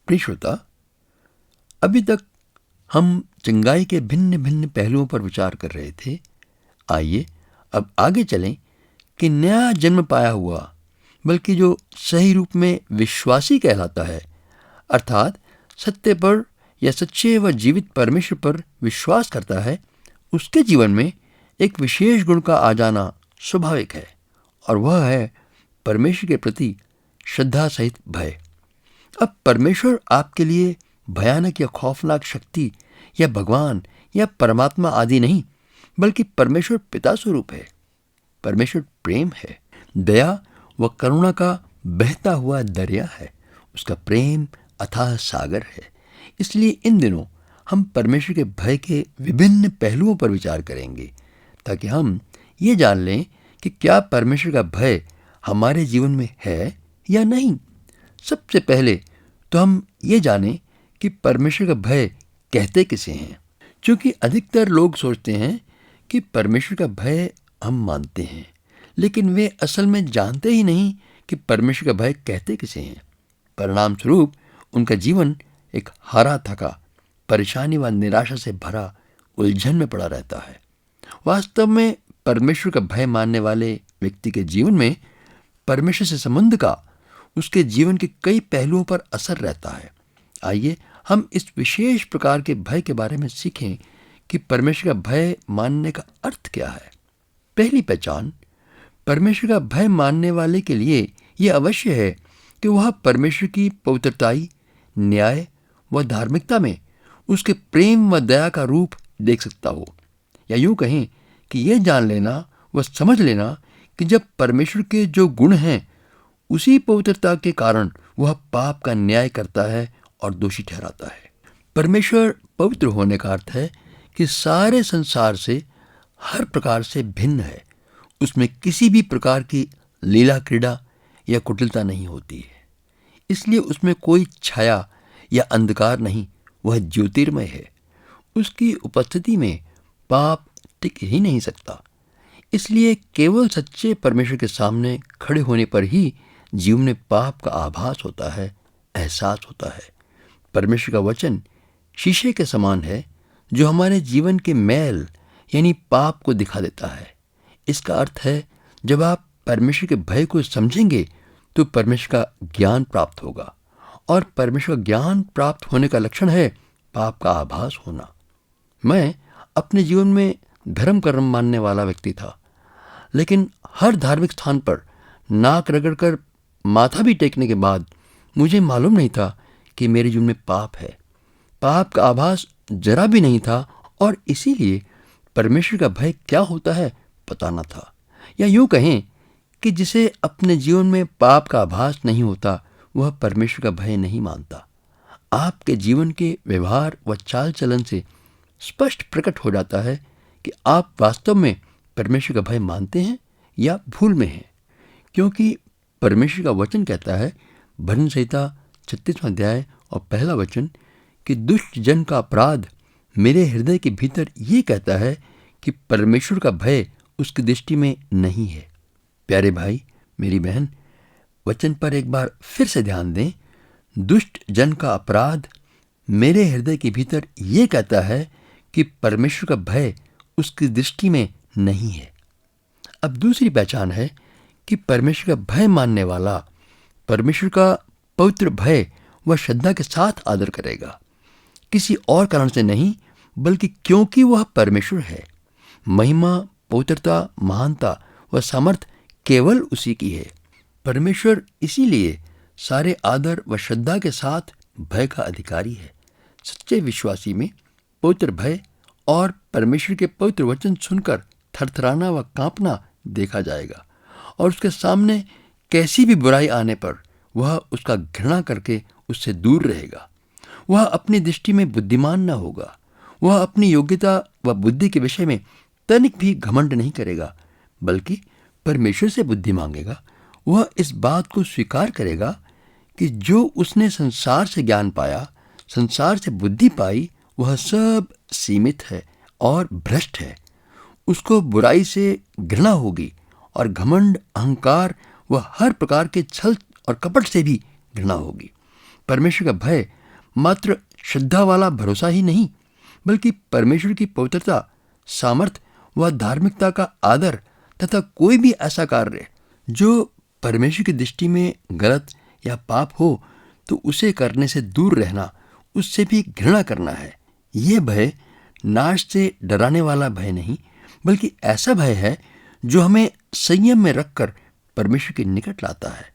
प्रिय श्रोता, अभी तक हम चंगाई के भिन्न भिन्न पहलुओं पर विचार कर रहे थे। आइए अब आगे चलें कि नया जन्म पाया हुआ, बल्कि जो सही रूप में विश्वासी कहलाता है, अर्थात सत्य पर या सच्चे व जीवित परमेश्वर पर विश्वास करता है, उसके जीवन में एक विशेष गुण का आ जाना स्वाभाविक है, और वह है परमेश्वर के प्रति श्रद्धा सहित भय। अब परमेश्वर आपके लिए भयानक या खौफनाक शक्ति या भगवान या परमात्मा आदि नहीं, बल्कि परमेश्वर पिता स्वरूप है। परमेश्वर प्रेम है, दया व करुणा का बहता हुआ दरिया है। उसका प्रेम अथाह सागर है। इसलिए इन दिनों हम परमेश्वर के भय के विभिन्न पहलुओं पर विचार करेंगे, ताकि हम ये जान लें कि क्या परमेश्वर का भय हमारे जीवन में है या नहीं। सबसे पहले तो हम ये जानें कि परमेश्वर का भय कहते किसे हैं, क्योंकि अधिकतर लोग सोचते हैं कि परमेश्वर का भय हम मानते हैं, लेकिन वे असल में जानते ही नहीं कि परमेश्वर का भय कहते किसे हैं। परिणाम स्वरूप उनका जीवन एक हारा थका, परेशानी व निराशा से भरा उलझन में पड़ा रहता है। वास्तव में परमेश्वर का भय मानने वाले व्यक्ति के जीवन में परमेश्वर से संबंध का उसके जीवन के कई पहलुओं पर असर रहता है। आइए हम इस विशेष प्रकार के भय के बारे में सीखें कि परमेश्वर का भय मानने का अर्थ क्या है। पहली पहचान, परमेश्वर का भय मानने वाले के लिए यह अवश्य है कि वह परमेश्वर की पवित्रताई, न्याय व धार्मिकता में उसके प्रेम व दया का रूप देख सकता हो, या यूं कहें कि यह जान लेना व समझ लेना कि जब परमेश्वर के जो गुण हैं, उसी पवित्रता के कारण वह पाप का न्याय करता है और दोषी ठहराता है। परमेश्वर पवित्र होने का अर्थ है कि सारे संसार से हर प्रकार से भिन्न है। उसमें किसी भी प्रकार की लीला क्रीड़ा या कुटिलता नहीं होती है। इसलिए उसमें कोई छाया या अंधकार नहीं, वह ज्योतिर्मय है। उसकी उपस्थिति में पाप टिक ही नहीं सकता। इसलिए केवल सच्चे परमेश्वर के सामने खड़े होने पर ही जीवन में पाप का आभास होता है, एहसास होता है। परमेश्वर का वचन शीशे के समान है, जो हमारे जीवन के मैल यानी पाप को दिखा देता है। इसका अर्थ है, जब आप परमेश्वर के भय को समझेंगे तो परमेश्वर का ज्ञान प्राप्त होगा, और परमेश्वर का ज्ञान प्राप्त होने का लक्षण है पाप का आभास होना। मैं अपने जीवन में धर्म कर्म मानने वाला व्यक्ति था, लेकिन हर धार्मिक स्थान पर नाक रगड़कर माथा भी टेकने के बाद मुझे मालूम नहीं था कि मेरे जीवन में पाप है। पाप का आभास जरा भी नहीं था, और इसीलिए परमेश्वर का भय क्या होता है पता न था। या यूं कहें कि जिसे अपने जीवन में पाप का आभास नहीं होता, वह परमेश्वर का भय नहीं मानता। आपके जीवन के व्यवहार व चाल चलन से स्पष्ट प्रकट हो जाता है कि आप वास्तव में परमेश्वर का भय मानते हैं या भूल में हैं। क्योंकि परमेश्वर का वचन कहता है, भजन संहिता 36वां अध्याय और पहला वचन, कि दुष्ट जन का अपराध मेरे हृदय के भीतर ये कहता है कि परमेश्वर का भय उसकी दृष्टि में नहीं है। प्यारे भाई, मेरी बहन, वचन पर एक बार फिर से ध्यान दें। दुष्ट जन का अपराध मेरे हृदय के भीतर ये कहता है कि परमेश्वर का भय उसकी दृष्टि में नहीं है। अब दूसरी पहचान है कि परमेश्वर का भय मानने वाला परमेश्वर का पवित्र भय व श्रद्धा के साथ आदर करेगा, किसी और कारण से नहीं, बल्कि क्योंकि वह परमेश्वर है। महिमा, पवित्रता, महानता व सामर्थ केवल उसी की है। परमेश्वर इसीलिए सारे आदर व श्रद्धा के साथ भय का अधिकारी है। सच्चे विश्वासी में पवित्र भय और परमेश्वर के पवित्र वचन सुनकर थरथराना व कांपना देखा जाएगा, और उसके सामने कैसी भी बुराई आने पर वह उसका घृणा करके उससे दूर रहेगा। वह अपनी दृष्टि में बुद्धिमान न होगा। वह अपनी योग्यता व बुद्धि के विषय में तनिक भी घमंड नहीं करेगा, बल्कि परमेश्वर से बुद्धि मांगेगा। वह इस बात को स्वीकार करेगा कि जो उसने संसार से ज्ञान पाया, संसार से बुद्धि पाई, वह सब सीमित है और भ्रष्ट है। उसको बुराई से घृणा होगी, और घमंड, अहंकार व हर प्रकार के छल और कपट से भी घृणा होगी। परमेश्वर का भय मात्र श्रद्धा वाला भरोसा ही नहीं, बल्कि परमेश्वर की पवित्रता, सामर्थ व धार्मिकता का आदर तथा कोई भी ऐसा कार्य जो परमेश्वर की दृष्टि में गलत या पाप हो तो उसे करने से दूर रहना, उससे भी घृणा करना है। यह भय नाश से डराने वाला भय नहीं, बल्कि ऐसा भय है जो हमें संयम में रखकर परमेश्वर के निकट लाता है,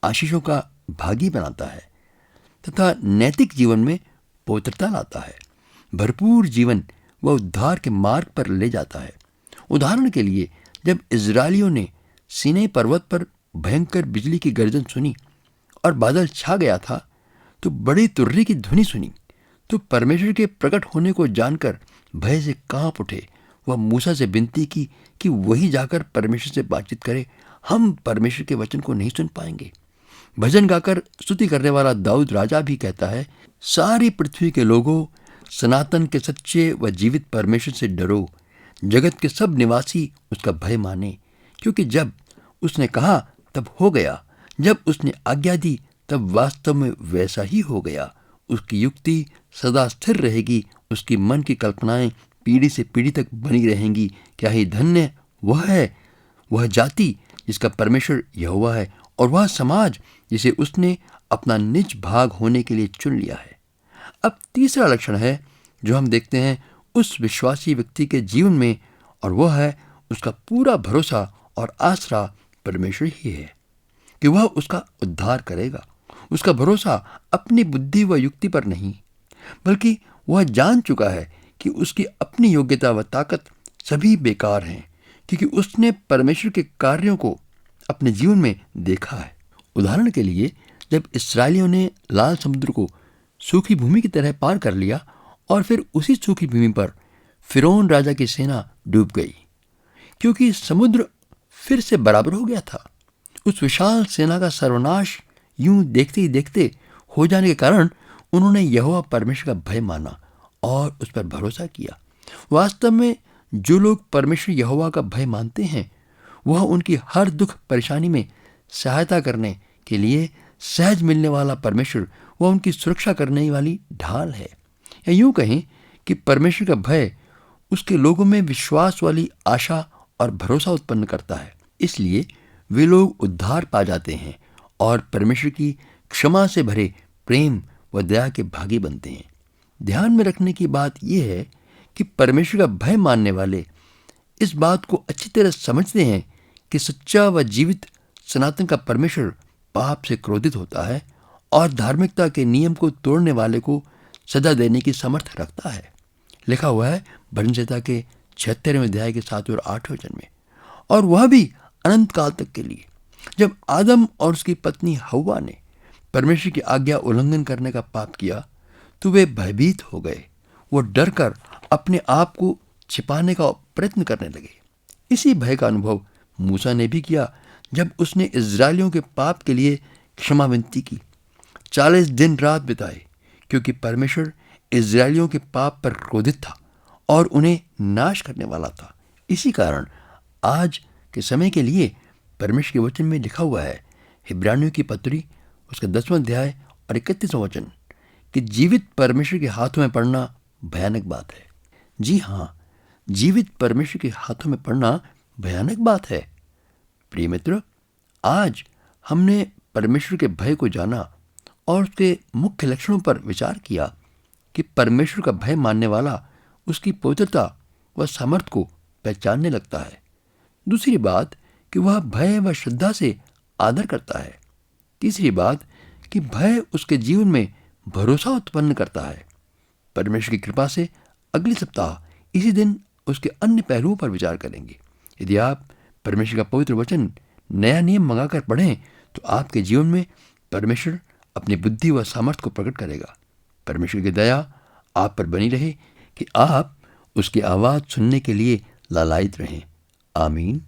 आशीषों का भागी बनाता है तथा नैतिक जीवन में पवित्रता लाता है, भरपूर जीवन व उद्धार के मार्ग पर ले जाता है। उदाहरण के लिए, जब इजरायलियों ने सीनै पर्वत पर भयंकर बिजली की गर्जन सुनी और बादल छा गया था, तो बड़ी तुर्री की ध्वनि सुनी, तो परमेश्वर के प्रकट होने को जानकर भय से कांप उठे। वह मूसा से विनती की कि वही जाकर परमेश्वर से बातचीत करे, हम परमेश्वर के वचन को नहीं सुन पाएंगे। भजन गाकर स्तुति करने वाला दाऊद राजा भी कहता है, सारी पृथ्वी के लोगों, सनातन के सच्चे व जीवित परमेश्वर से डरो, जगत के सब निवासी उसका भय माने, क्योंकि जब उसने कहा तब हो गया, जब उसने आज्ञा दी तब वास्तव में वैसा ही हो गया। उसकी युक्ति सदा स्थिर रहेगी, उसकी मन की कल्पनाएं पीढ़ी से पीढ़ी तक बनी रहेंगी। क्या ही धन्य वह है, वह जाति जिसका परमेश्वर यहोवा है, और वह समाज जिसे उसने अपना निज भाग होने के लिए चुन लिया है। अब तीसरा लक्षण है जो हम देखते हैं उस विश्वासी व्यक्ति के जीवन में, और वह है उसका पूरा भरोसा और आसरा परमेश्वर ही है कि वह उसका उद्धार करेगा। उसका भरोसा अपनी बुद्धि व युक्ति पर नहीं, बल्कि वह जान चुका है कि उसकी अपनी योग्यता व ताकत सभी बेकार हैं, क्योंकि उसने परमेश्वर के कार्यों को अपने जीवन में देखा है। उदाहरण के लिए, जब इस्राएलियों ने लाल समुद्र को सूखी भूमि की तरह पार कर लिया और फिर उसी सूखी भूमि पर फिरौन राजा की सेना डूब गई, क्योंकि समुद्र फिर से बराबर हो गया था। उस विशाल सेना का सर्वनाश यूं देखते ही देखते हो जाने के कारण उन्होंने यहोवा परमेश्वर का भय माना और उस पर भरोसा किया। वास्तव में जो लोग परमेश्वर यहोवा का भय मानते हैं, वह उनकी हर दुख परेशानी में सहायता करने के लिए सहज मिलने वाला परमेश्वर, वह उनकी सुरक्षा करने वाली ढाल है। या यूं कहें कि परमेश्वर का भय उसके लोगों में विश्वास वाली आशा और भरोसा उत्पन्न करता है। इसलिए वे लोग उद्धार पा जाते हैं और परमेश्वर की क्षमा से भरे प्रेम व दया के भागी बनते हैं। ध्यान में रखने की बात यह है कि परमेश्वर का भय मानने वाले इस बात को अच्छी तरह समझते हैं कि सच्चा व जीवित सनातन का परमेश्वर पाप से क्रोधित होता है और धार्मिकता के नियम को तोड़ने वाले को सजा देने की समर्थ रखता है। लिखा हुआ है भजन संहिता के 76वें अध्याय के 7वें और 8वें वचन में, और वह भी अनंत काल तक के लिए। जब आदम और उसकी पत्नी हव्वा ने परमेश्वर की आज्ञा उल्लंघन करने का पाप किया, तो वे भयभीत हो गए। वो डर कर अपने आप को छिपाने का प्रयत्न करने लगे। इसी भय का अनुभव मूसा ने भी किया जब उसने इजरायलियों के पाप के लिए क्षमा विनती की। 40 दिन रात बिताए, क्योंकि परमेश्वर इजरायलियों के पाप पर क्रोधित था और उन्हें नाश करने वाला था। इसी कारण आज के समय के लिए परमेश्वर के वचन में लिखा हुआ है, इब्रानियों की पत्री उसका 10वां अध्याय और 31वां वचन, कि जीवित परमेश्वर के हाथों में पड़ना भयानक बात है। जी हाँ, जीवित परमेश्वर के हाथों में पड़ना भयानक बात है। प्रिय मित्र, आज हमने परमेश्वर के भय को जाना और उसके मुख्य लक्षणों पर विचार किया कि परमेश्वर का भय मानने वाला उसकी पवित्रता व सामर्थ को पहचानने लगता है। दूसरी बात कि वह भय व श्रद्धा से आदर करता है। तीसरी बात कि भय उसके जीवन में भरोसा उत्पन्न करता है। परमेश्वर की कृपा से अगले सप्ताह इसी दिन उसके अन्य पहलुओं पर विचार करेंगे। यदि आप परमेश्वर का पवित्र वचन नया नियम मंगाकर पढ़ें तो आपके जीवन में परमेश्वर अपनी बुद्धि व सामर्थ्य को प्रकट करेगा। परमेश्वर की दया आप पर बनी रहे कि आप उसकी आवाज़ सुनने के लिए लालायित रहें। आमीन।